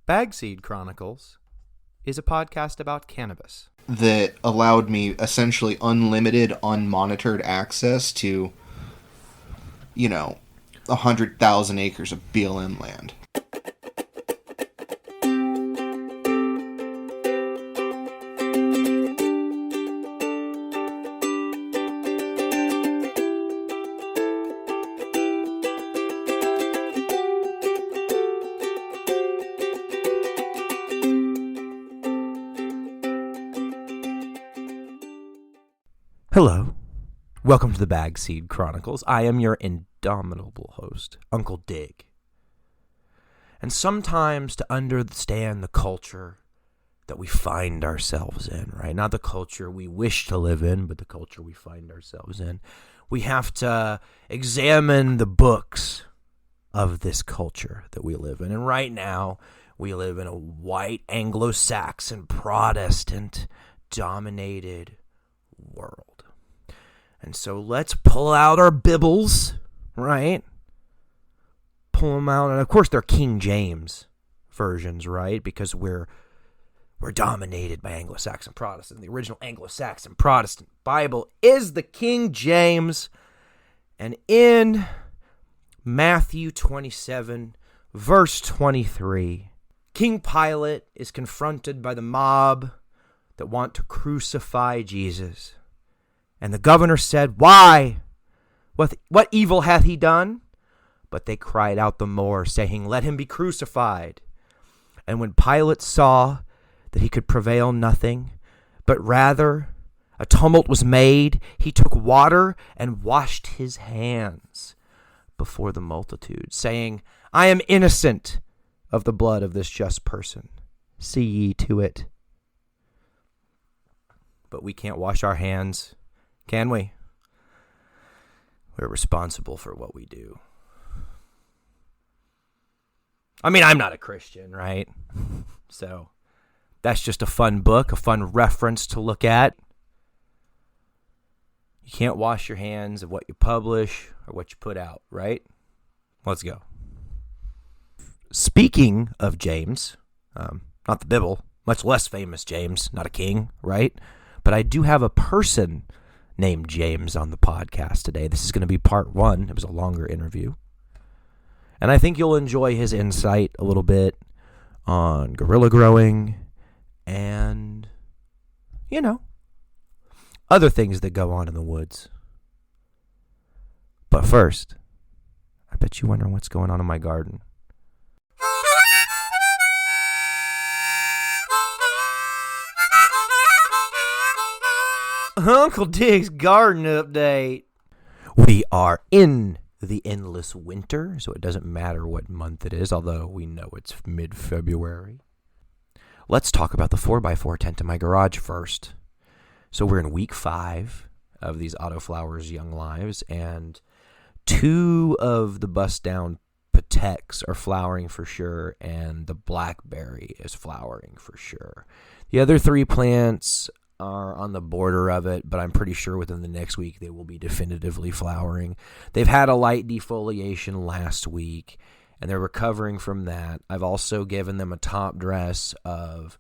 Bagseed Chronicles is a podcast about cannabis that allowed me essentially unlimited, unmonitored access to, 100,000 acres of BLM land. Hello, welcome to the Bagseed Chronicles. I am your indomitable host, Uncle Dig. And sometimes to understand the culture that we find ourselves in, right? Not the culture we wish to live in, but the culture we find ourselves in. We have to examine the books of this culture that we live in. And right now, we live in a white, Anglo-Saxon, Protestant-dominated world. And so let's pull out our Bibles, right? Pull them out. And of course, they're King James versions, right? Because we're dominated by Anglo-Saxon Protestant. The original Anglo-Saxon Protestant Bible is the King James. And in Matthew 27, verse 23, King Pilate is confronted by the mob that want to crucify Jesus. And the governor said, "Why? What evil hath he done?" But they cried out the more, saying, "Let him be crucified." And when Pilate saw that he could prevail nothing, but rather a tumult was made, he took water and washed his hands before the multitude, saying, "I am innocent of the blood of this just person. See ye to it." But we can't wash our hands, can we? We're responsible for what we do. I mean, I'm not a Christian, right? So that's just a fun book, a fun reference to look at. You can't wash your hands of what you publish or what you put out, right? Let's go. Speaking of James, not the Bible, much less famous James, not a king, right? But I do have a person named James on the podcast today. This is going to be part one. It was a longer interview. And I think you'll enjoy his insight a little bit on guerrilla growing and, other things that go on in the woods. But first, I bet you're wondering what's going on in my garden. Uncle Dig's garden update. We are in the endless winter, so it doesn't matter what month it is, although we know it's mid-February. Let's talk about the 4x4 tent in my garage first. So we're in week 5 of these Autoflowers Young Lives, and 2 of the bust-down Pateks are flowering for sure, and the blackberry is flowering for sure. The other 3 plants are on the border of it, but I'm pretty sure within the next week they will be definitively flowering. They've had a light defoliation last week, and they're recovering from that. I've also given them a top dress of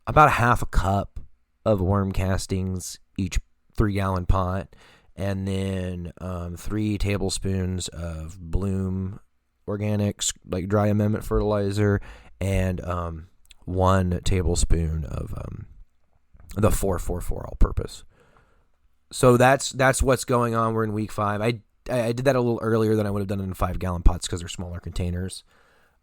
about a half a cup of worm castings, each 3-gallon pot, and then 3 tablespoons of Bloom Organics, like dry amendment fertilizer, and 1 tablespoon of the 444 all-purpose. So that's what's going on. We're in week 5. I did that a little earlier than I would have done in 5-gallon pots because they're smaller containers.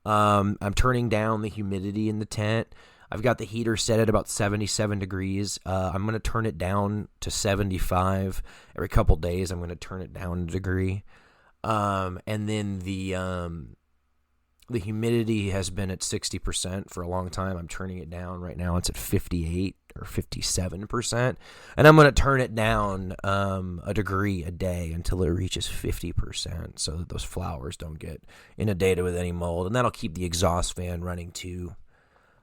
I'm turning down the humidity in the tent. I've got the heater set at about 77 degrees. I'm going to turn it down to 75 every couple days. I'm going to turn it down a degree. And then the humidity has been at 60% for a long time. I'm turning it down. Right now it's at 58 or 57%. And I'm going to turn it down a degree a day until it reaches 50% so that those flowers don't get inundated with any mold. And that'll keep the exhaust fan running too,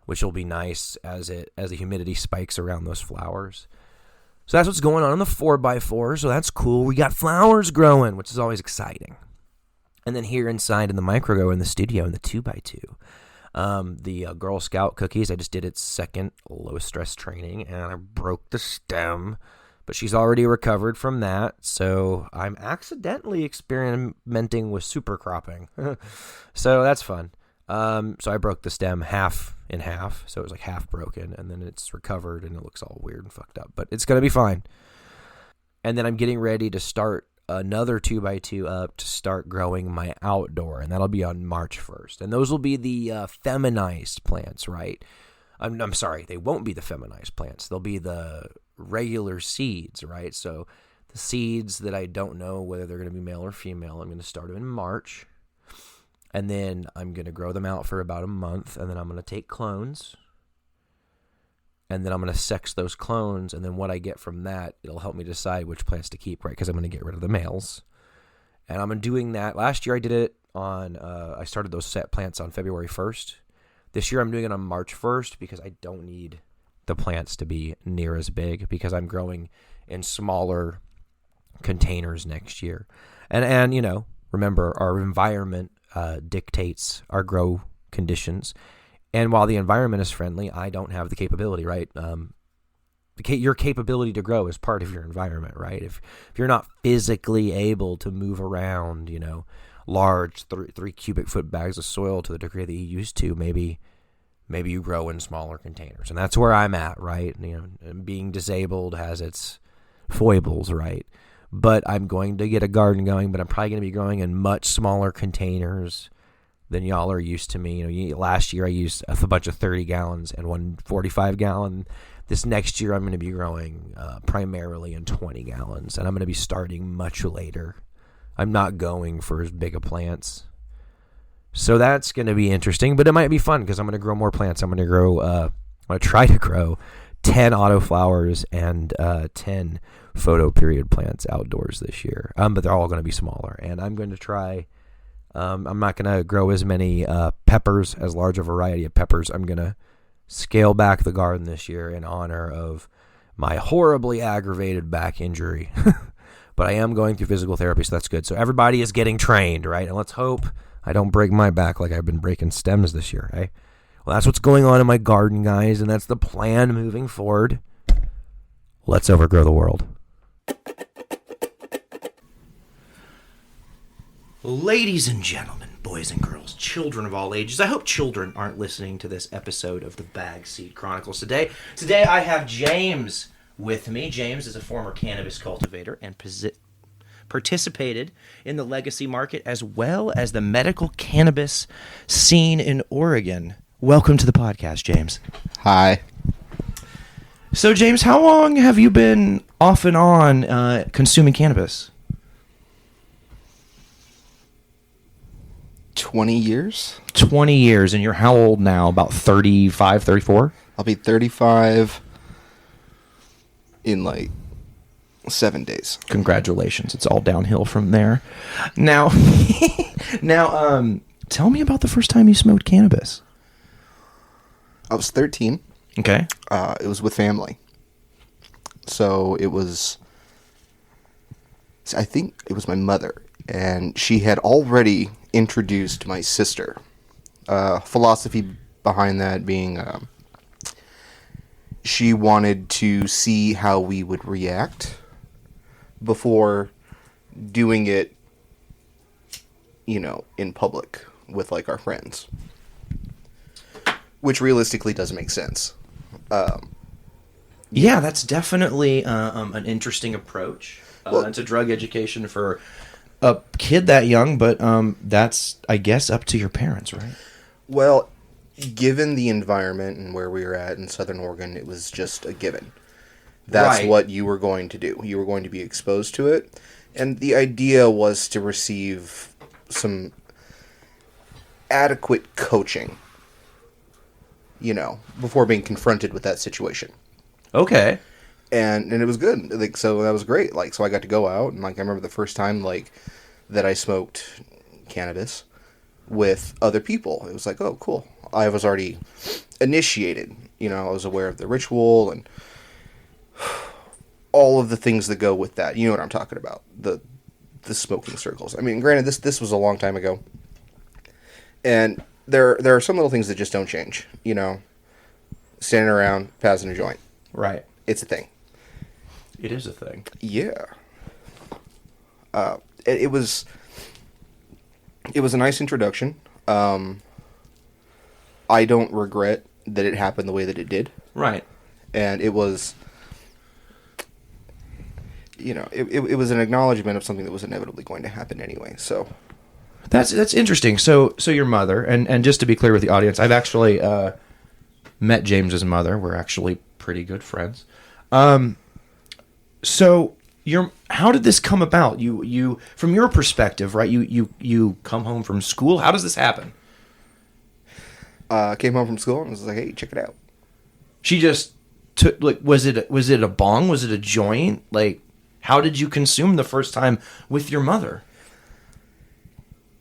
which will be nice as the humidity spikes around those flowers. So that's what's going on in the 4x4. So that's cool. We got flowers growing, which is always exciting. And then here inside in the microgrow in the studio in the 2x2, The Girl Scout cookies, I just did its second low-stress training, and I broke the stem. But she's already recovered from that, so I'm accidentally experimenting with super cropping. So that's fun. So I broke the stem half in half, so it was like half broken, and then it's recovered, and it looks all weird and fucked up. But it's going to be fine. And then I'm getting ready to start another 2x2 up to start growing my outdoor, and that'll be on March 1st. And those will be the feminized plants, right? I'm sorry, they won't be the feminized plants. They'll be the regular seeds, right? So the seeds that I don't know whether they're going to be male or female, I'm going to start them in March. And then I'm going to grow them out for about a month, and then I'm going to take clones. And then I'm going to sex those clones, and then what I get from that, it'll help me decide which plants to keep, right? Because I'm going to get rid of the males. And I'm doing that. Last year I did it on, I started those set plants on February 1st. This year I'm doing it on March 1st because I don't need the plants to be near as big because I'm growing in smaller containers next year. And you know, remember, our environment dictates our grow conditions. And while the environment is friendly, I don't have the capability, right? Your capability to grow is part of your environment, right? If you're not physically able to move around, you know, large 3 cubic foot bags of soil to the degree that you used to, maybe you grow in smaller containers. And that's where I'm at, right? You know, being disabled has its foibles, right? But I'm going to get a garden going, but I'm probably going to be growing in much smaller containers than y'all are used to me. You know, last year I used a bunch of 30 gallons and one 45 gallon. This next year I'm going to be growing primarily in 20 gallons, and I'm going to be starting much later. I'm not going for as big of plants. So that's going to be interesting, but it might be fun because I'm going to grow more plants. I'm going to try to grow 10 autoflowers and 10 photo period plants outdoors this year. But they're all going to be smaller, and I'm going to try. I'm not going to grow as many peppers, as large a variety of peppers. I'm going to scale back the garden this year in honor of my horribly aggravated back injury. But I am going through physical therapy, so that's good. So everybody is getting trained, right? And let's hope I don't break my back like I've been breaking stems this year, right? Well, that's what's going on in my garden, guys, and that's the plan moving forward. Let's overgrow the world. Ladies and gentlemen, boys and girls, children of all ages, I hope children aren't listening to this episode of the Bag Seed Chronicles today. Today I have James with me. James is a former cannabis cultivator and participated in the legacy market as well as the medical cannabis scene in Oregon. Welcome to the podcast, James. Hi. So, James, how long have you been off and on consuming cannabis? 20 years. 20 years, and you're how old now? About 35, 34? I'll be 35 in like 7 days. Congratulations. It's all downhill from there. Now, tell me about the first time you smoked cannabis. I was 13. Okay. It was with family. So I think it was my mother, and she had already introduced my sister. Philosophy behind that being she wanted to see how we would react before doing it, you know, in public with like our friends, which realistically doesn't make sense. Yeah, that's definitely an interesting approach. It's a drug education for a kid that young, but that's, I guess, up to your parents, right? Well, given the environment and where we were at in Southern Oregon, it was just a given. That's right. What you were going to do. You were going to be exposed to it. And the idea was to receive some adequate coaching, you know, before being confronted with that situation. Okay. And it was good. Like, so that was great. Like, so I got to go out, and like I remember the first time like that I smoked cannabis with other people. It was like, oh, cool. I was already initiated. You know, I was aware of the ritual and all of the things that go with that. You know what I'm talking about. The smoking circles. I mean, granted, this was a long time ago. And there are some little things that just don't change. You know, standing around, passing a joint. Right. It's a thing. It is a thing. Yeah. It was a nice introduction. I don't regret that it happened the way that it did. Right. And it was, you know, it was an acknowledgement of something that was inevitably going to happen anyway. So that's interesting. So your mother, and just to be clear with the audience, I've actually met James's mother. We're actually pretty good friends. So how did this come about? You from your perspective, right? You come home from school. How does this happen? Came home from school and was like, "Hey, check it out." She just took, like, was it a bong? Was it a joint? Like, how did you consume the first time with your mother?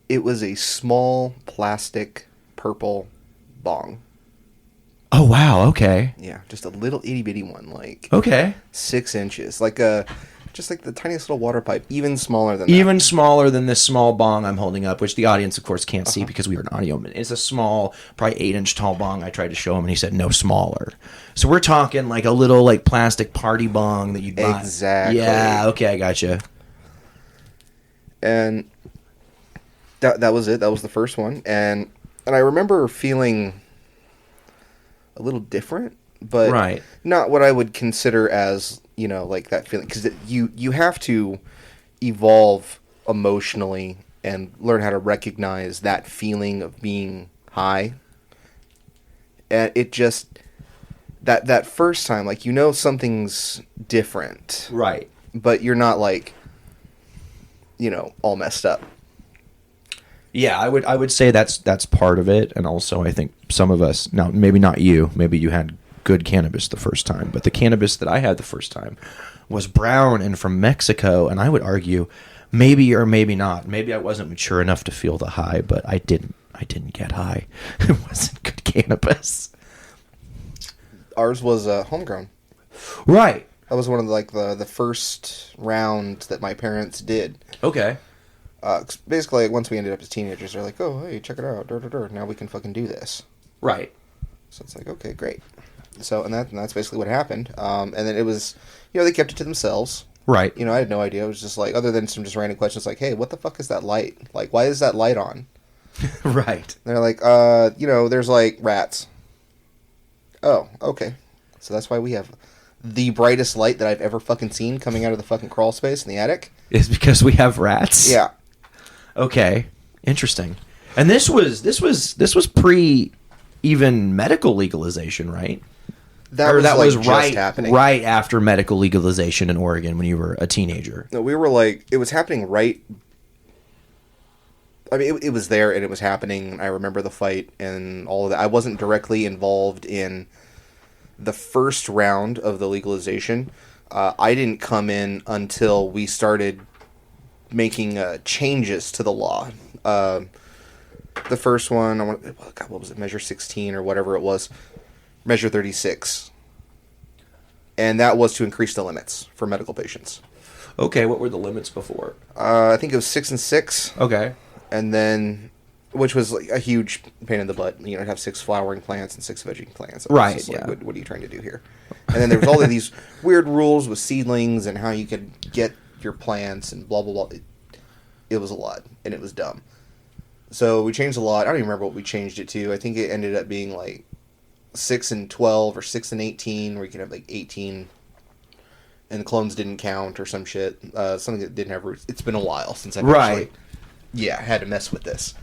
It was a small plastic purple bong. Oh wow, okay. Yeah, just a little itty bitty one, like Okay. 6 inches, just like the tiniest little water pipe, even smaller than Even smaller than this small bong I'm holding up, which the audience, of course, can't see because we are an audio. It's a small, probably 8-inch tall bong. I tried to show him, and he said no smaller. So we're talking like a little like plastic party bong that you'd buy. Exactly. Yeah. Okay, I gotcha. And that was it. That was the first one, and I remember feeling a little different, but Right. not what I would consider as, you know, like that feeling, because you have to evolve emotionally and learn how to recognize that feeling of being high. And it just that first time, like, you know, something's different, Right. but you're not like, you know, all messed up. Yeah, I would say that's part of it, and also I think some of us, now maybe not you, maybe you had good cannabis the first time, but the cannabis that I had the first time was brown and from Mexico, and I would argue maybe or maybe not. Maybe I wasn't mature enough to feel the high, but I didn't get high. It wasn't good cannabis. Ours was homegrown. Right. That was one of the first rounds that my parents did. Okay. 'Cause basically, once we ended up as teenagers, they're like, "Oh, hey, check it out! Now we can fucking do this." Right. So it's like, okay, great. So and that's basically what happened. And then it was, you know, they kept it to themselves. Right. You know, I had no idea. It was just like, other than some just random questions, like, "Hey, what the fuck is that light? Like, why is that light on?" Right. And they're like, you know, there's like rats." Oh, okay. So that's why we have the brightest light that I've ever fucking seen coming out of the fucking crawl space in the attic. Is because we have rats? Yeah. Okay, interesting. And this was pre even medical legalization, right? That was just happening. right after medical legalization in Oregon when you were a teenager. No, we were like, it was happening right. I mean, it was there and it was happening. I remember the fight and all of that. I wasn't directly involved in the first round of the legalization. I didn't come in until we started making changes to the law. The first one, what was it, Measure 16 or whatever it was, Measure 36. And that was to increase the limits for medical patients. Okay, what were the limits before? I think it was 6 and 6. Okay. And then, which was like a huge pain in the butt. You know, have 6 flowering plants and 6 vegging plants. Right, Like, yeah. what are you trying to do here? And then there was all of these weird rules with seedlings and how you could get your plants and blah, blah, blah. It was a lot, and it was dumb. So we changed a lot. I don't even remember what we changed it to. I think it ended up being like 6 and 12 or 6 and 18, where you could have like 18 and the clones didn't count or some shit. Something that didn't have roots. It's been a while since I've actually had to mess with this.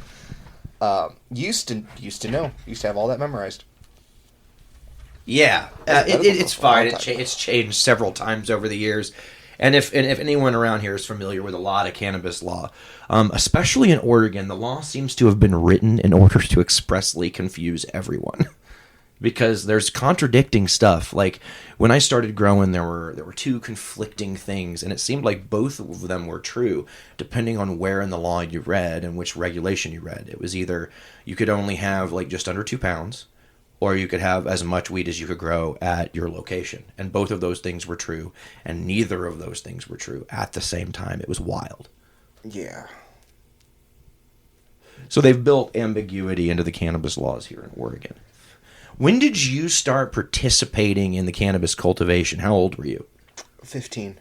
Used to know. Used to have all that memorized. Yeah, it's fine. It's changed several times over the years. And if anyone around here is familiar with a lot of cannabis law, especially in Oregon, the law seems to have been written in order to expressly confuse everyone. Because there's contradicting stuff. Like, when I started growing, there were two conflicting things, and it seemed like both of them were true, depending on where in the law you read and which regulation you read. It was either you could only have, like, just under 2 pounds, or you could have as much weed as you could grow at your location. And both of those things were true, and neither of those things were true at the same time. It was wild. Yeah. So they've built ambiguity into the cannabis laws here in Oregon. When did you start participating in the cannabis cultivation? How old were you? 15.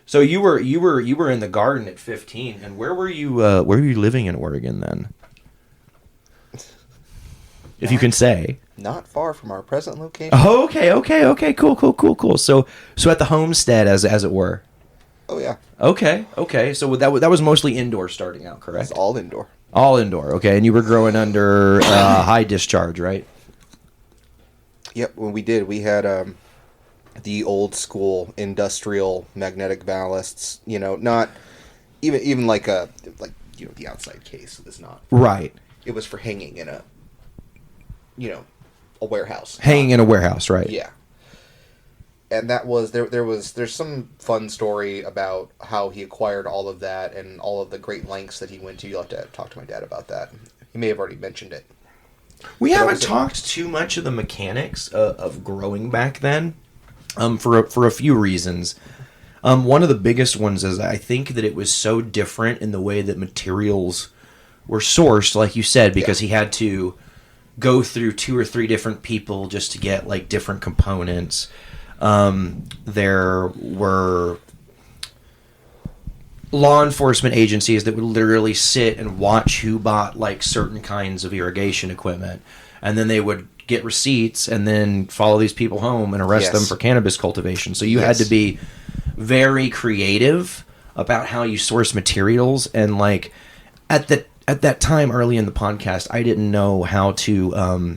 So you were in the garden at 15, and where were you living in Oregon then? If you can say. Not far from our present location. Oh, okay, cool. So at the homestead, as it were. Oh yeah. Okay. So that was mostly indoor starting out, correct? It's all indoor. All indoor. Okay, and you were growing under high discharge, right? Yep. When we did, we had the old school industrial magnetic ballasts. You know, not even like the outside case was not. Right. It was for hanging in a warehouse. Hanging in a warehouse, right? Yeah. And that was there's some fun story about how he acquired all of that and all of the great lengths that he went to. You'll have to talk to my dad about that. He may have already mentioned it. We haven't talked too much of the mechanics of growing back then, for a few reasons. One of the biggest ones is I think that it was so different in the way that materials were sourced, like you said, because he had to go through 2 or 3 different people just to get like different components. There were law enforcement agencies that would literally sit and watch who bought like certain kinds of irrigation equipment, and then they would get receipts and then follow these people home and arrest them for cannabis cultivation. So you had to be very creative about how you source materials, and like at that time early in the podcast, I didn't know how to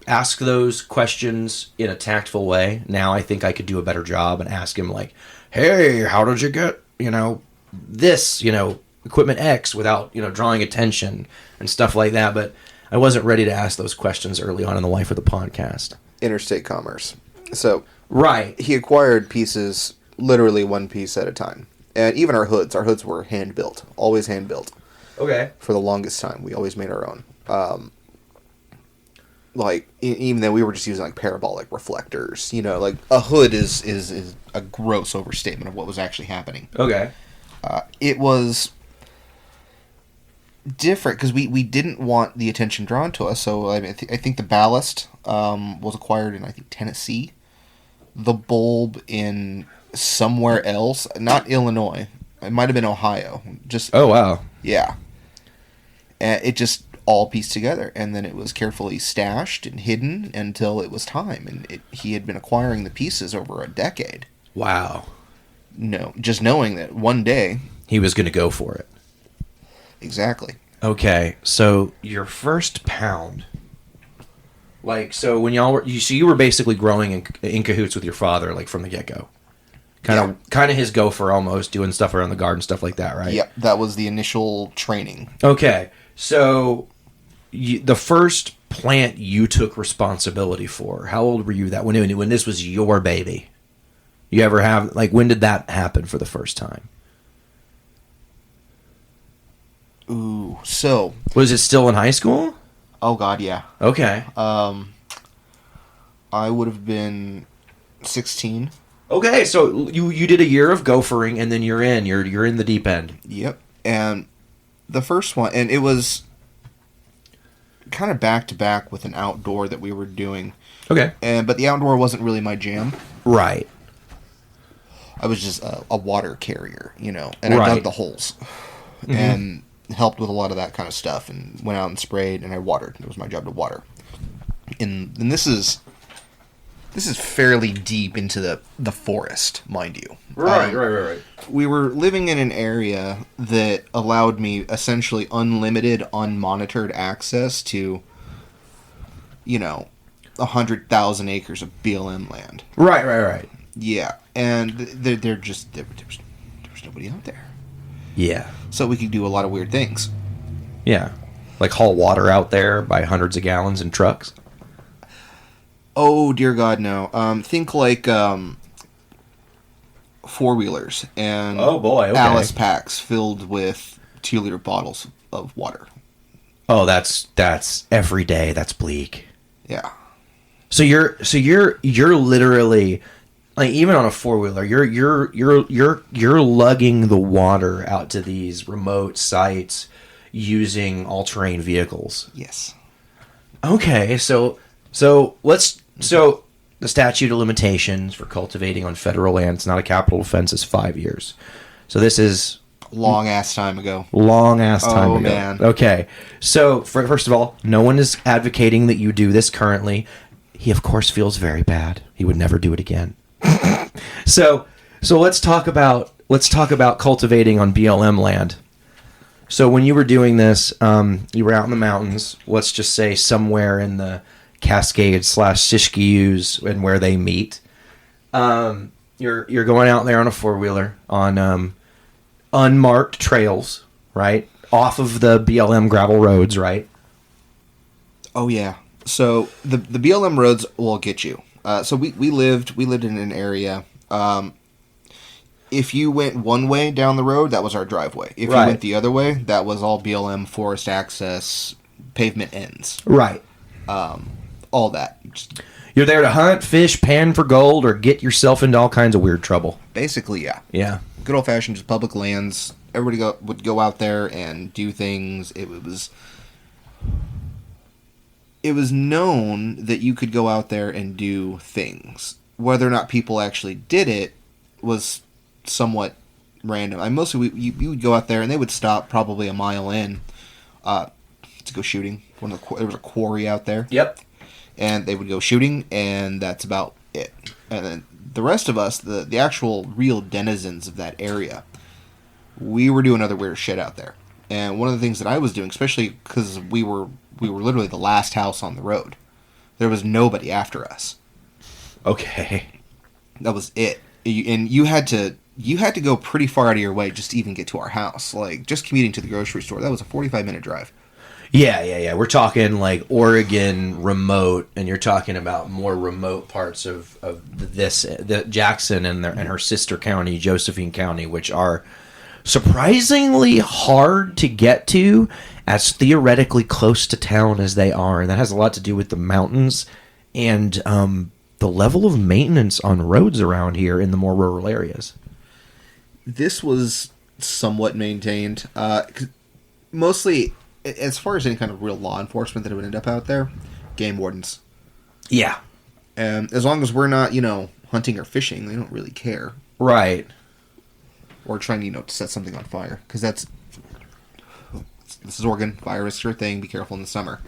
ask those questions in a tactful way. Now I think I could do a better job and ask him like, hey, how did you get, this, equipment X without, drawing attention and stuff like that. But I wasn't ready to ask those questions early on in the life of the podcast. Interstate commerce. So right. He acquired pieces, literally one piece at a time. And even our hoods were hand built, always hand built. Okay. For the longest time, we always made our own. Even though we were just using like parabolic reflectors, like a hood is a gross overstatement of what was actually happening. Okay. It was different because we didn't want the attention drawn to us. So I think the ballast was acquired in Tennessee, the bulb in somewhere else, not Illinois. It might have been Ohio. Oh wow. Yeah. And it just all pieced together, and then it was carefully stashed and hidden until it was time. And he had been acquiring the pieces over a decade. Wow. No, just knowing that one day he was going to go for it. Exactly. Okay, so your first pound, so when you were basically growing in cahoots with your father, like from the get go, kind of his gopher almost, doing stuff around the garden, stuff like that, right? Yep, that was the initial training. Okay, so the first plant you took responsibility for, how old were you when this was your baby? You ever have, when did that happen for the first time? Ooh, so... Was it still in high school? Oh, God, yeah. Okay. I would have been 16. Okay, so you did a year of gophering, and then you're in the deep end. Yep, and the first one, and it was kind of back-to-back with an outdoor that we were doing. Okay. But the outdoor wasn't really my jam. Right. I was just a water carrier, and I dug the holes and helped with a lot of that kind of stuff, and went out and sprayed, and I watered. It was my job to water. And this is fairly deep into the forest, mind you. Right. We were living in an area that allowed me essentially unlimited, unmonitored access to, 100,000 acres of BLM land. Right. Yeah, and there was nobody out there. Yeah. So we could do a lot of weird things. Yeah. Like haul water out there by hundreds of gallons in trucks? Oh, dear God, no. Think like four-wheelers and oh boy, okay. Alice packs filled with 2-liter bottles of water. Oh, that's every day. That's bleak. Yeah. So you're literally like even on a 4-wheeler, you're lugging the water out to these remote sites using all-terrain vehicles. Yes. Okay, so the statute of limitations for cultivating on federal land, it's not a capital offense, is 5 years. So this is Long ass time ago. long ass time ago. Man. Okay, so first of all, no one is advocating that you do this currently. He of course feels very bad. He would never do it again. So let's talk about cultivating on BLM land. So when you were doing this, you were out in the mountains. Let's just say somewhere in the Cascades / Siskiyous and where they meet. You're going out there on a 4-wheeler on unmarked trails, right? Off of the BLM gravel roads, right? Oh yeah. So the BLM roads will get you. So we lived in an area. If you went one way down the road, that was our driveway. If you went the other way, that was all BLM forest access, pavement ends. Right. All that. You're there to hunt, fish, pan for gold, or get yourself into all kinds of weird trouble. Basically, yeah. Yeah. Good old fashioned, just public lands. Everybody would go out there and do things. It was known that you could go out there and do things. Whether or not people actually did it was somewhat random. Mostly you would go out there and they would stop probably a mile in to go shooting. There was a quarry out there. Yep. And they would go shooting, and that's about it. And then the rest of us, the actual real denizens of that area, we were doing other weird shit out there. And one of the things that I was doing, especially because we were literally the last house on the road, there was nobody after us. Okay. That was it. And you had to go pretty far out of your way just to even get to our house. Like, just commuting to the grocery store, that was a 45-minute drive. Yeah. We're talking like Oregon remote, and you're talking about more remote parts of the Jackson and her sister county, Josephine County, which are surprisingly hard to get to as theoretically close to town as they are. And that has a lot to do with the mountains and the level of maintenance on roads around here in the more rural areas. This was somewhat maintained. Mostly, as far as any kind of real law enforcement that would end up out there, game wardens. Yeah. And as long as we're not, hunting or fishing, they don't really care. Right. Or trying, to set something on fire. Because this is Oregon, fire risks are a thing, be careful in the summer.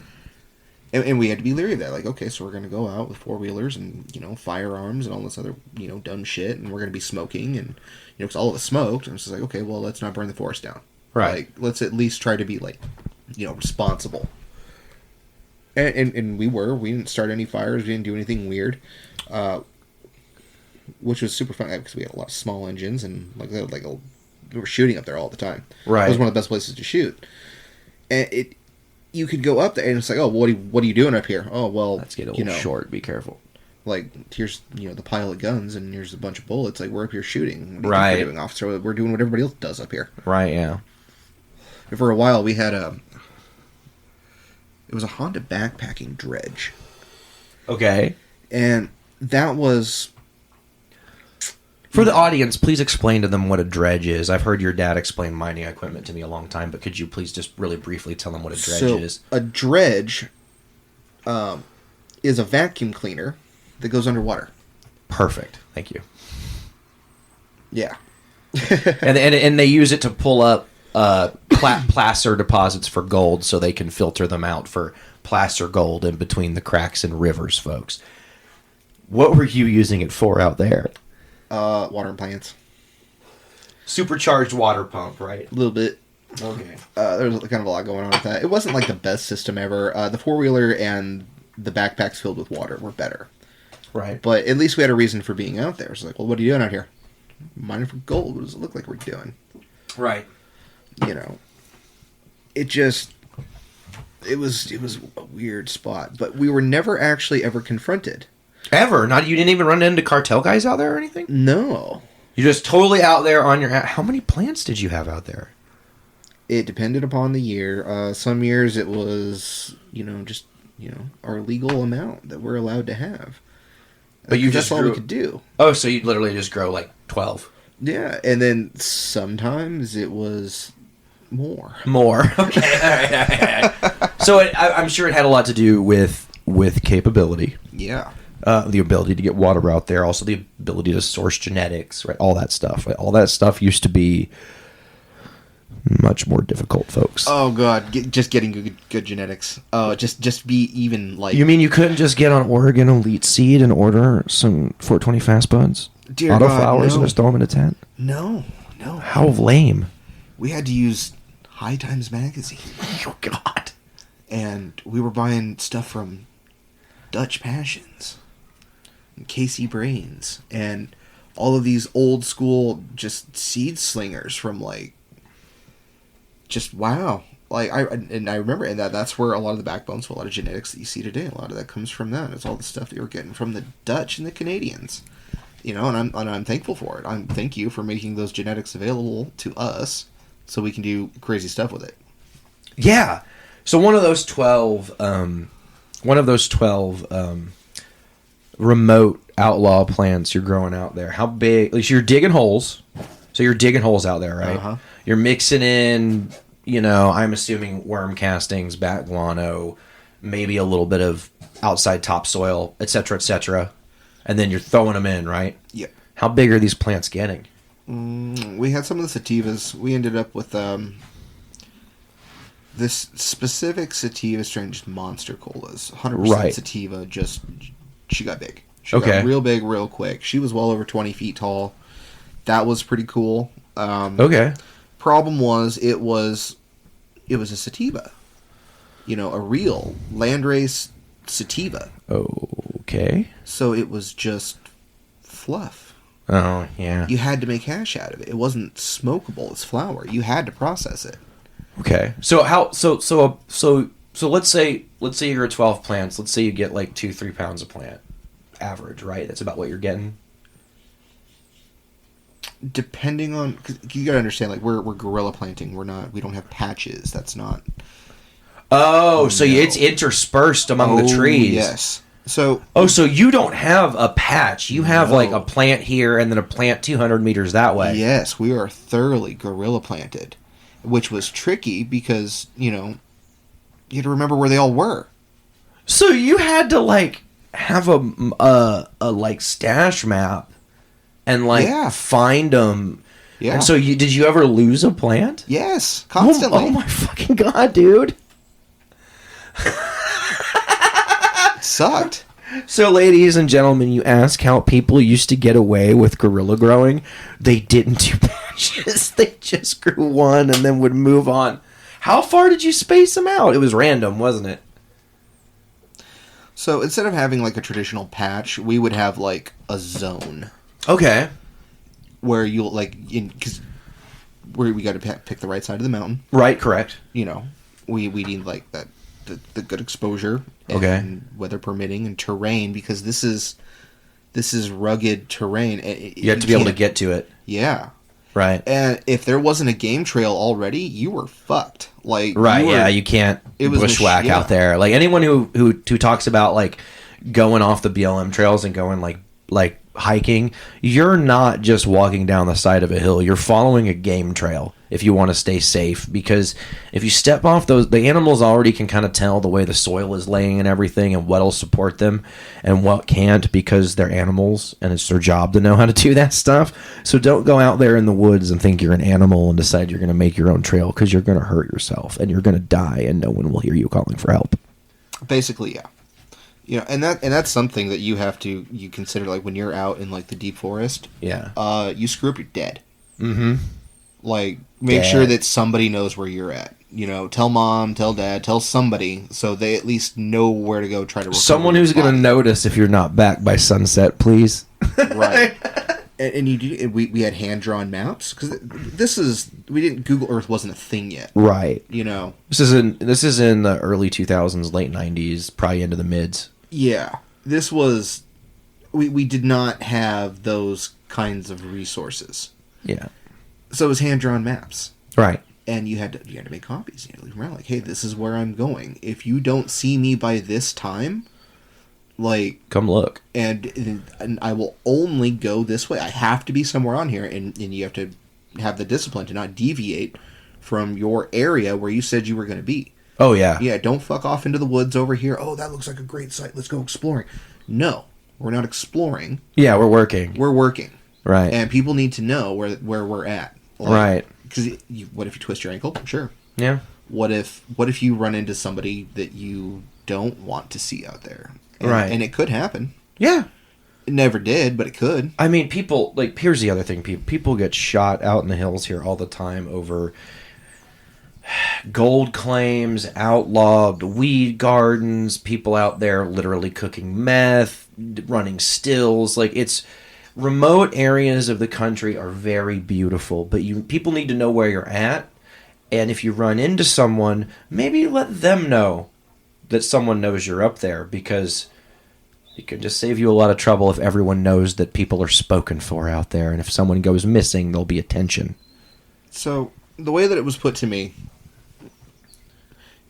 And we had to be leery of that. Like, okay, so we're going to go out with 4-wheelers and, firearms and all this other, dumb shit, and we're going to be smoking, and, because all of us smoked, and it's just like, okay, well, let's not burn the forest down. Right. Like, let's at least try to be, responsible. And we didn't start any fires, we didn't do anything weird, which was super fun, because we had a lot of small engines, and, we were shooting up there all the time. Right. It was one of the best places to shoot. And you could go up there, and it's like, oh, what are you doing up here? Oh, well, let's get a little short. Be careful. Like, here's the pile of guns, and here's a bunch of bullets. Like, we're up here shooting. What do you right. think we're doing, officer? We're doing what everybody else does up here. Right. Yeah. And for a while, we had it was a Honda backpacking dredge. Okay. And that was. For the audience, please explain to them what a dredge is. I've heard your dad explain mining equipment to me a long time, but could you please just really briefly tell them what a dredge is? A dredge is a vacuum cleaner that goes underwater. Perfect. Thank you. Yeah. and they use it to pull up placer deposits for gold so they can filter them out for placer gold in between the cracks in rivers, folks. What were you using it for out there? Water and plants. Supercharged water pump, right? A little bit. Okay. There's kind of a lot going on with that. It wasn't like the best system ever. The 4-wheeler and the backpacks filled with water were better. Right. But at least we had a reason for being out there. It's like, well, what are you doing out here? Mining for gold. What does it look like we're doing? Right. It was a weird spot. But we were never actually ever confronted. Ever? You didn't even run into cartel guys out there or anything? No. You're just totally out there on your... How many plants did you have out there? It depended upon the year. Some years it was, just, our legal amount that we're allowed to have. But you that's just all grew... we could do. Oh, so you literally just grow like 12. Yeah, and then sometimes it was more. More. Okay. All right. So I'm sure it had a lot to do with capability. Yeah. The ability to get water out there, also the ability to source genetics, right? All that stuff. Right? All that stuff used to be much more difficult, folks. Oh god, just getting good genetics. Just be even like. You mean you couldn't just get on Oregon Elite Seed and order some 420 fast buds, Dear auto God, flowers, no. and just throw them in a tent? No. How lame! We had to use High Times magazine. Oh God! And we were buying stuff from Dutch Passions, and Casey Brains, and all of these old school just seed slingers from like. Just wow. Like I remember, and that's where a lot of the backbones for a lot of genetics that you see today. A lot of that comes from that. It's all the stuff that you were getting from the Dutch and the Canadians, and I'm thankful for it. Thank you for making those genetics available to us, so we can do crazy stuff with it. Yeah. So one of those 12 remote outlaw plants you're growing out there. How big? At least you're digging holes. So you're digging holes out there, right? Uh-huh. You're mixing in, I'm assuming worm castings, bat guano, maybe a little bit of outside topsoil, et cetera, and then you're throwing them in, right? Yep. How big are these plants getting? We had some of the sativas. We ended up with this specific sativa strain, just monster colas. 100% Right. sativa, she got big. She Okay. got real big, real quick. She was well over 20 feet tall. That was pretty cool. Okay. Problem was, it was a sativa. A real landrace sativa. Okay. So it was just fluff. Oh, yeah. You had to make hash out of it. It wasn't smokable. It's flour. You had to process it. Okay. So let's say you grow 12 plants. Let's say you get like 2-3 pounds a plant, average, right? That's about what you're getting. Depending on, cause you gotta understand, like we're guerrilla planting. We don't have patches. That's not. Oh, so no. it's interspersed among the trees. Yes. So. Oh, so you don't have a patch. You have No. like a plant here and then a plant 200 meters that way. Yes, we are thoroughly guerrilla planted, which was tricky because you had to remember where they all were. So you had to like have a like stash map and like find them. Yeah. And so did you ever lose a plant? Yes, constantly. Oh my fucking God, dude. It sucked. So, ladies and gentlemen, you ask how people used to get away with guerrilla growing. They didn't do patches. They just grew one and then would move on. How far did you space them out? It was random, wasn't it? So instead of having like a traditional patch, we would have like a zone. Okay. Where you'll because we got to pick the right side of the mountain. Right, correct. We need like that the good exposure and weather permitting and terrain, because this is rugged terrain. You have to be able to get to it. Yeah. Right. And if there wasn't a game trail already, you were fucked. Like right, you can't bushwhack out there. Like anyone who talks about like going off the BLM trails and going like hiking, you're not just walking down the side of a hill. You're following a game trail if you want to stay safe, because if you step off those, the animals already can kind of tell the way the soil is laying and everything and what'll support them and what can't, because they're animals and it's their job to know how to do that stuff. So don't go out there in the woods and think you're an animal and decide you're going to make your own trail, because you're going to hurt yourself and you're going to die and no one will hear you calling for help. Basically, yeah. And that's something that you consider, like when you're out in like the deep forest. Yeah. You screw up, you're dead. Mm-hmm. Like make sure that somebody knows where you're at. Tell mom, tell dad, tell somebody, so they at least know where to go. Try to recover someone who's going to notice if you're not back by sunset, please. Right. And we had hand drawn maps, because Google Earth wasn't a thing yet. Right. This is in the early 2000s, late 90s, probably into the mids. Yeah. This was we did not have those kinds of resources. Yeah. So it was hand drawn maps. Right. And you had to make copies. Leave them around like, hey, this is where I'm going. If you don't see me by this time, Like, come look. And I will only go this way. I have to be somewhere on here, and you have to have the discipline to not deviate from your area where you said you were going to be. Oh, yeah. Yeah, don't fuck off into the woods over here. Oh, that looks like a great site. Let's go exploring. No, we're not exploring. Yeah, we're working. We're working. Right. And people need to know where we're at. Like, right. Because what if you twist your ankle? Sure. Yeah. What if you run into somebody that you don't want to see out there? Right. And it could happen. Yeah. It never did, but it could. I mean, people, like, here's the other thing. People get shot out in the hills here all the time over gold claims, outlawed weed gardens, people out there literally cooking meth, running stills. Like, it's remote areas of the country are very beautiful, but people need to know where you're at. And if you run into someone, maybe let them know that someone knows you're up there, because it can just save you a lot of trouble if everyone knows that people are spoken for out there. And if someone goes missing, there'll be attention. So, the way that it was put to me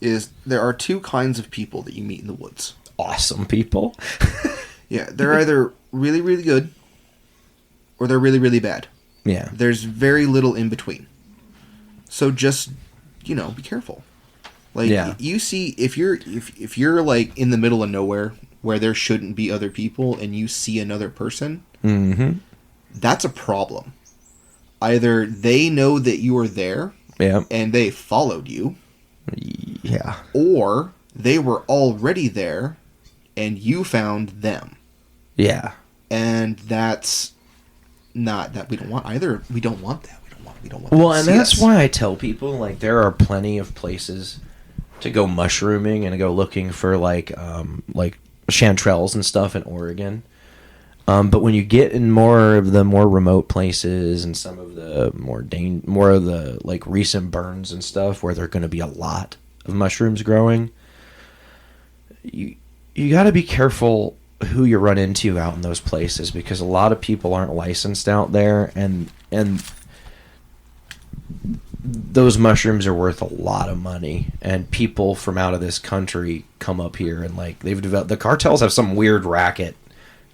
is there are two kinds of people that you meet in the woods. Awesome people. Yeah, they're either really, really good or they're really, really bad. Yeah. There's very little in between. So just, be careful. Like, yeah. You see, if you're like in the middle of nowhere where there shouldn't be other people and you see another person, mm-hmm. that's a problem. Either they know that you are there, yeah, and they followed you, yeah, or they were already there and you found them. Yeah. And that's not that we don't want either. We don't want that. We don't want well, and that's why I tell people, like, there are plenty of places to go mushrooming and to go looking for like chanterelles and stuff in Oregon. But when you get in more of the more remote places and some of the more of the like recent burns and stuff where there are going to be a lot of mushrooms growing, you got to be careful who you run into out in those places, because a lot of people aren't licensed out there, and those mushrooms are worth a lot of money, and people from out of this country come up here, and like they've developed, the cartels have some weird racket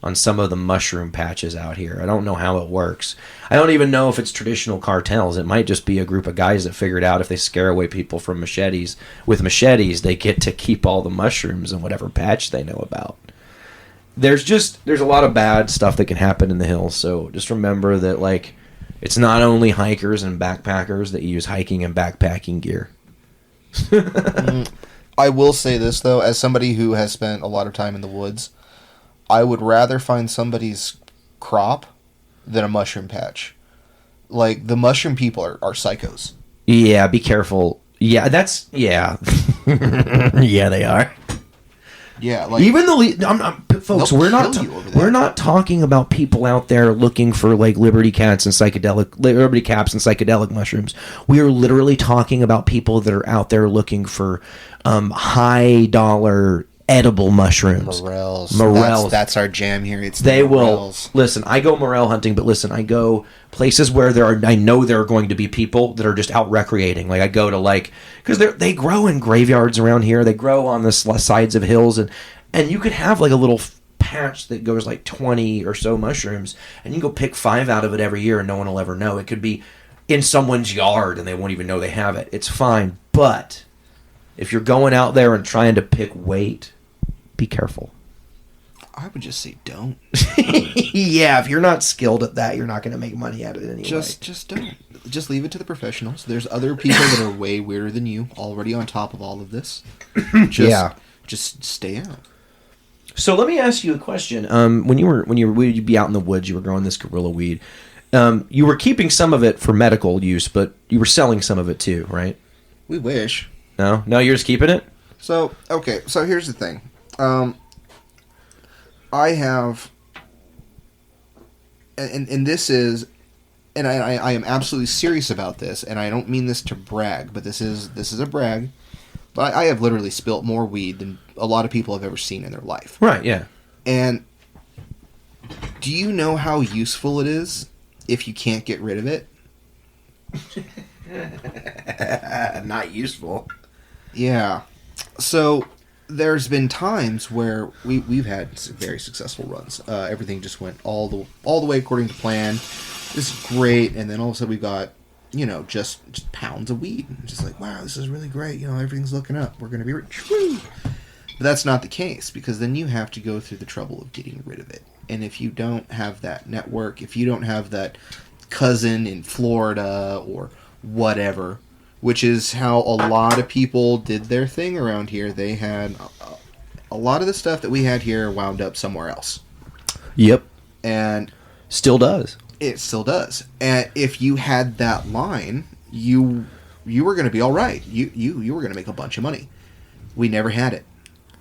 on some of the mushroom patches out here. I don't know how it works. I don't even know if it's traditional cartels. It might just be a group of guys that figured out if they scare away people from machetes, they get to keep all the mushrooms in whatever patch they know about. There's a lot of bad stuff that can happen in the hills, so just remember that, like, it's not only hikers and backpackers that use hiking and backpacking gear. I will say this, though, as somebody who has spent a lot of time in the woods, I would rather find somebody's crop than a mushroom patch. Like, the mushroom people are psychos. Yeah, be careful. Yeah, yeah, they are. Yeah, like even folks, we're not talking about people out there looking for like liberty caps and psychedelic mushrooms. We are literally talking about people that are out there looking for high dollar edible mushrooms. Morels. That's our jam here. Listen, I go morel hunting, but listen, I go places where I know there are going to be people that are just out recreating. Like, I go to because they grow in graveyards around here. They grow on the sides of hills, and you could have like a little patch that goes like 20 or so mushrooms, and you can go pick 5 out of it every year, and no one will ever know. It could be in someone's yard, and they won't even know they have it. It's fine, but if you're going out there and trying to pick weight, be careful. I would just say don't. Yeah, if you're not skilled at that, you're not going to make money out of it anyway. Just don't. Just leave it to the professionals. There's other people that are way weirder than you, already on top of all of this. Just stay out. So let me ask you a question. When you'd be out in the woods, you were growing this gorilla weed. You were keeping some of it for medical use, but you were selling some of it too, right? We wish. No, you're just keeping it? So here's the thing. I have, and this is, and I am absolutely serious about this, and I don't mean this to brag, but this is a brag. But I have literally spilt more weed than a lot of people have ever seen in their life. Right, yeah. And do you know how useful it is if you can't get rid of it? Not useful. Yeah. So there's been times where we've had very successful runs. Everything just went all the way according to plan. This is great, and then all of a sudden we got, just pounds of weed. Just like, wow, this is really great. Everything's looking up. We're going to be rich. Woo! But that's not the case, because then you have to go through the trouble of getting rid of it. And if you don't have that network, if you don't have that cousin in Florida or whatever, which is how a lot of people did their thing around here, they had a lot of the stuff that we had here wound up somewhere else. Yep. And still does. It still does. And if you had that line, you were going to be all right. You were going to make a bunch of money. We never had it.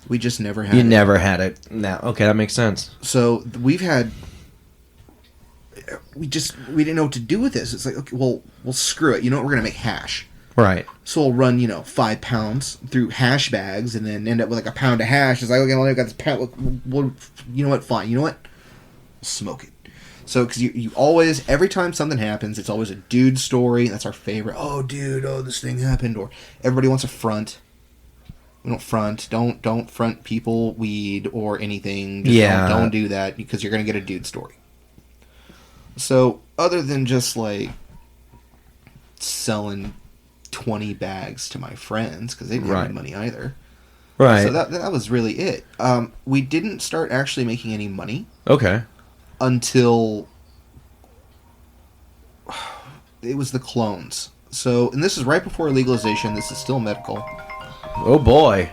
We just never had it. You never had it. No. Okay, that makes sense. So we didn't know what to do with this. It's like, okay, well, screw it. We're going to make hash. Right. So we'll run, 5 pounds through hash bags and then end up with like a pound of hash. It's like, okay, well, I got this pound. Well, you know what? Fine. You know what? Smoke it. So, because you always, every time something happens, it's always a dude story. That's our favorite. Oh, dude, this thing happened. Or everybody wants a front. We don't front. Don't front people weed or anything. Just don't do that, because you're going to get a dude story. So, other than just like selling 20 bags to my friends, because they didn't have any money either. Right. So that was really it. We didn't start actually making any money. Okay. Until it was the clones. So, and this is right before legalization. This is still medical. Oh boy.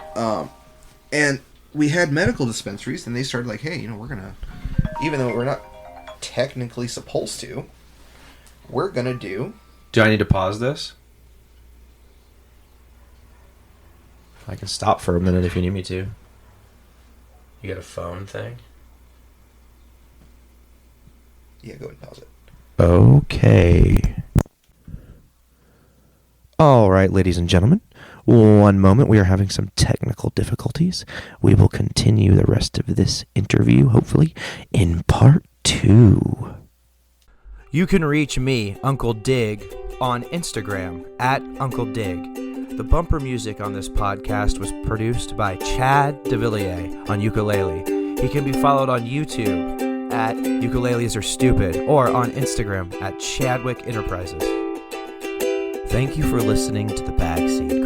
And we had medical dispensaries, and they started like, hey, we're gonna, even though we're not technically supposed to, we're gonna do. Do I need to pause this? I can stop for a minute if you need me to. You got a phone thing? Yeah, go ahead and pause it. Okay. All right, ladies and gentlemen. One moment. We are having some technical difficulties. We will continue the rest of this interview, hopefully, in part 2. You can reach me, Uncle Dig, on Instagram at Uncle Dig. The bumper music on this podcast was produced by Chad DeVilliers on ukulele. He can be followed on YouTube at Ukuleles Are Stupid, or on Instagram at Chadwick Enterprises. Thank you for listening to The Bagseat.